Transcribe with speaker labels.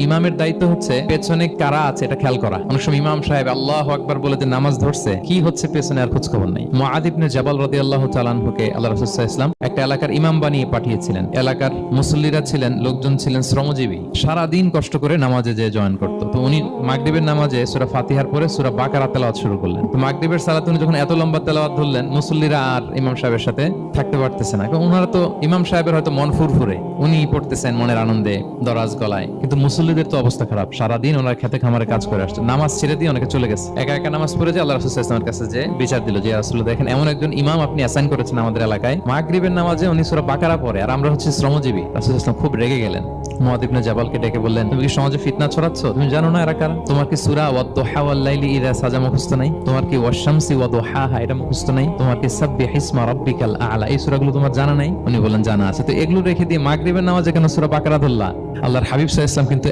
Speaker 1: ইমামের দায়িত্ব হচ্ছে পেছনে কারা আছে এটা খেয়াল করা। অনেক সময় ইমাম সাহেব আল্লাহু আকবার বলে যে নামাজ ধরছে, কি হচ্ছে পেছনে আর খোঁজ খবর নাই। মুআদ ইবনে জাবাল রাদিয়াল্লাহু তাআলা আনহুকে আল্লাহ রাসূল সাল্লাল্লাহু আলাইহি ওয়াসাল্লাম একটা এলাকার ইমাম বানিয়ে পাঠিয়েছিলেন। এলাকার মুসল্লিরা ছিলেন, লোকজন ছিলেন শ্রমজীবী, সারা দিন কষ্ট করে নামাজে যে জয়েন করত। তো উনি মাগরিবের নামাজে সূরা ফাতিহার পরে সূরা বাকারা তেলাওয়াত শুরু করলেন। তো মাগরিবের সালাতে উনি যখন এত লম্বা তেলাওয়াত ধরলেন, মুসল্লিরা আর ইমাম সাহেবের সাথে থাকতে পারতেছে না। কারণ ওনারা তো ইমাম সাহেবের হয়তো মন ফুরফুরে, উনি পড়তেছেন মনের আনন্দে দরাজ গলায়, কিন্তু মুসল্লিদের তো অবস্থা খারাপ। সারাদিন ওনারা খেতে খামারে কাজ করে আসছে, নামাজ ছেড়ে দিয়ে অনেকে চলে গেছে। একা একা নামাজ পড়ে যে আল্লাহ রাসূল সাল্লাল্লাহু আলাইহি ওয়াসাল্লামের কাছে যে বিচার দিল যে রাসূল দেখেন, এমন একজন ইমাম আপনি অ্যাসাইন করেছেন আমাদের এলাকায়, মাগরিবের নামাজে উনি সূরা বাকারা পড়ে আর আমরা হচ্ছে শ্রমজীবী। রাসূল সাল্লাল্লাহু আলাইহি ওয়াসাল্লাম খুব রেগে গেলেন। মুআদ ইবনে জাবালকে ডেকে বললেন, তুমি কি সমাজে ফিতনা ছড়াচ্ছ? তুমি জানো না এরা কারা? তোমার কি সূরা ওয়াদ-দুহা ওয়াল-লাইলি ইযা সাজা মুখস্থ নাই? তোমার কি ওয়াশ-শামসি ওয়া-দুহাহা এটা মুখস্থ নাই? তোমার কি সাব্বিহ ইসমা রাব্বিকাল আ'লা এই সূরাগুলো তোমার জানা নাই? উনি বললেন জানা আছে। তো এগুলো রেখে দিয়ে মাগরিবের নামাজে কেন সূরা বাকারা ধরলা? আল্লাহর হাবিব সাল্লাল্লাহু আলাইহি ওয়াসাল্লাম কিন্তু